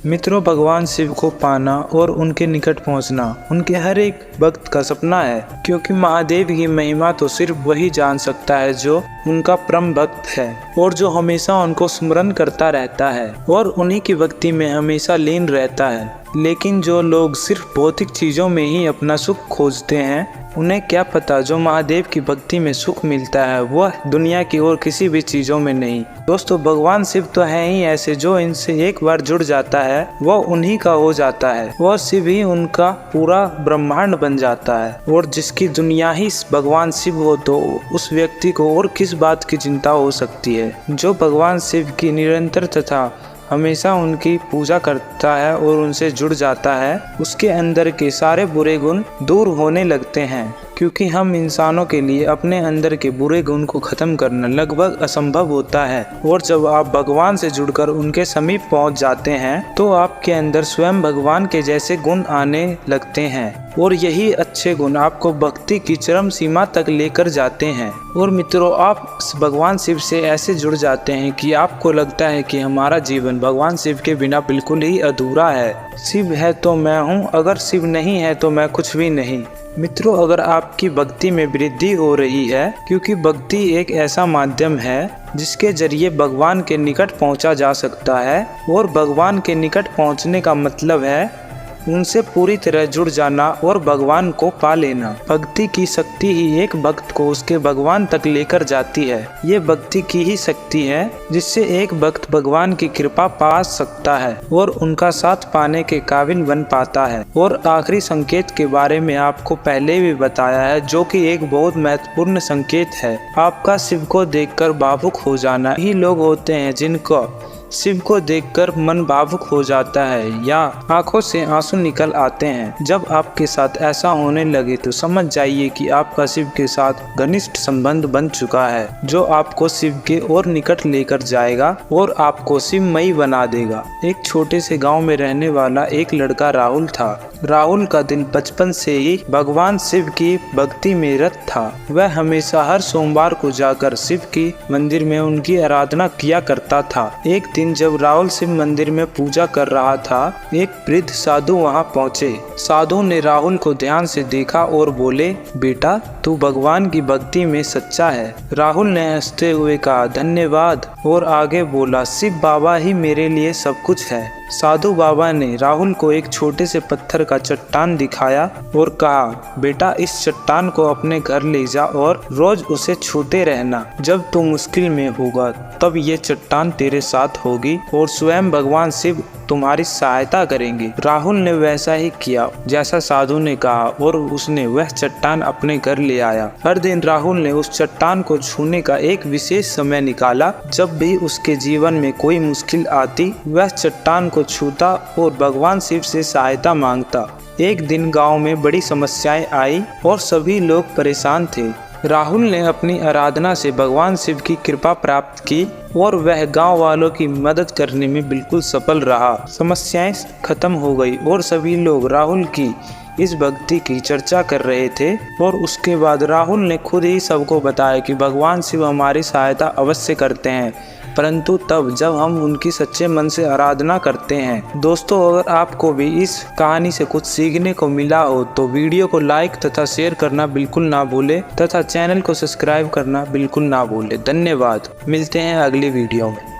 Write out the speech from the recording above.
मित्रों, भगवान शिव को पाना और उनके निकट पहुंचना उनके हर एक भक्त का सपना है, क्योंकि महादेव की महिमा तो सिर्फ वही जान सकता है जो उनका परम भक्त है और जो हमेशा उनको स्मरण करता रहता है और उन्हीं की भक्ति में हमेशा लीन रहता है। लेकिन जो लोग सिर्फ भौतिक चीजों में ही अपना सुख खोजते हैं, उन्हें क्या पता जो महादेव की भक्ति में सुख मिलता है वह दुनिया की और किसी भी चीजों में नहीं। दोस्तों, भगवान शिव तो है ही ऐसे जो इनसे एक बार जुड़ जाता है वह उन्हीं का हो जाता है और शिव ही उनका पूरा ब्रह्मांड बन जाता है। और जिसकी दुनिया ही भगवान शिव हो तो उस व्यक्ति को और किस बात की चिंता हो सकती है। जो भगवान शिव की निरंतर तथा हमेशा उनकी पूजा करता है और उनसे जुड़ जाता है, उसके अंदर के सारे बुरे गुण दूर होने लगते हैं, क्योंकि हम इंसानों के लिए अपने अंदर के बुरे गुण को खत्म करना लगभग असंभव होता है। और जब आप भगवान से जुड़कर उनके समीप पहुंच जाते हैं तो आपके अंदर स्वयं भगवान के जैसे गुण आने लगते हैं और यही अच्छे गुण आपको भक्ति की चरम सीमा तक लेकर जाते हैं। और मित्रों, आप भगवान शिव से ऐसे जुड़ जाते हैं कि आपको लगता है कि हमारा जीवन भगवान शिव के बिना बिल्कुल ही अधूरा है। शिव है तो मैं हूँ, अगर शिव नहीं है तो मैं कुछ भी नहीं। मित्रों, अगर आपकी भक्ति में वृद्धि हो रही है, क्योंकि भक्ति एक ऐसा माध्यम है जिसके जरिए भगवान के निकट पहुंचा जा सकता है और भगवान के निकट पहुंचने का मतलब है उनसे पूरी तरह जुड़ जाना और भगवान को पा लेना। भक्ति की शक्ति ही एक भक्त को उसके भगवान तक लेकर जाती है। ये भक्ति की ही शक्ति है जिससे एक भक्त भगवान की कृपा पा सकता है और उनका साथ पाने के काबिल बन पाता है। और आखिरी संकेत के बारे में आपको पहले भी बताया है, जो कि एक बहुत महत्वपूर्ण संकेत है। आपका शिव को देखकर भावुक हो जाना। ही लोग होते हैं जिनको शिव को देखकर मन भावुक हो जाता है या आंखों से आंसू निकल आते हैं। जब आपके साथ ऐसा होने लगे तो समझ जाइए कि आपका शिव के साथ घनिष्ठ संबंध बन चुका है, जो आपको शिव के और निकट लेकर जाएगा और आपको शिवमयी बना देगा। एक छोटे से गांव में रहने वाला एक लड़का राहुल था। राहुल का दिल बचपन से ही भगवान शिव की भक्ति में रत था। वह हमेशा हर सोमवार को जाकर शिव की मंदिर में उनकी आराधना किया करता था। एक दिन जब राहुल शिव मंदिर में पूजा कर रहा था, एक वृद्ध साधु वहां पहुंचे। साधु ने राहुल को ध्यान से देखा और बोले, बेटा, तू भगवान की भक्ति में सच्चा है। राहुल ने हंसते हुए कहा, धन्यवाद, और आगे बोला, शिव बाबा ही मेरे लिए सब कुछ है। साधु बाबा ने राहुल को एक छोटे से पत्थर का चट्टान दिखाया और कहा, बेटा, इस चट्टान को अपने घर ले जा और रोज उसे छूते रहना। जब तू मुश्किल में होगा तब ये चट्टान तेरे साथ होगी और स्वयं भगवान शिव तुम्हारी सहायता करेंगे। राहुल ने वैसा ही किया जैसा साधु ने कहा और उसने वह चट्टान अपने घर ले आया। हर दिन राहुल ने उस चट्टान को छूने का एक विशेष समय निकाला। जब भी उसके जीवन में कोई मुश्किल आती, वह चट्टान को छूता और भगवान शिव से सहायता मांगता। एक दिन गांव में बड़ी समस्याएं आई और सभी लोग परेशान थे। राहुल ने अपनी आराधना से भगवान शिव की कृपा प्राप्त की और वह गांव वालों की मदद करने में बिल्कुल सफल रहा। समस्याएं खत्म हो गई और सभी लोग राहुल की इस भक्ति की चर्चा कर रहे थे। और उसके बाद राहुल ने खुद ही सबको बताया कि भगवान शिव हमारी सहायता अवश्य करते हैं, परंतु तब जब हम उनकी सच्चे मन से आराधना करते हैं। दोस्तों, अगर आपको भी इस कहानी से कुछ सीखने को मिला हो तो वीडियो को लाइक तथा शेयर करना बिल्कुल ना भूले तथा चैनल को सब्सक्राइब करना बिल्कुल ना भूले। धन्यवाद। मिलते हैं अगली वीडियो में।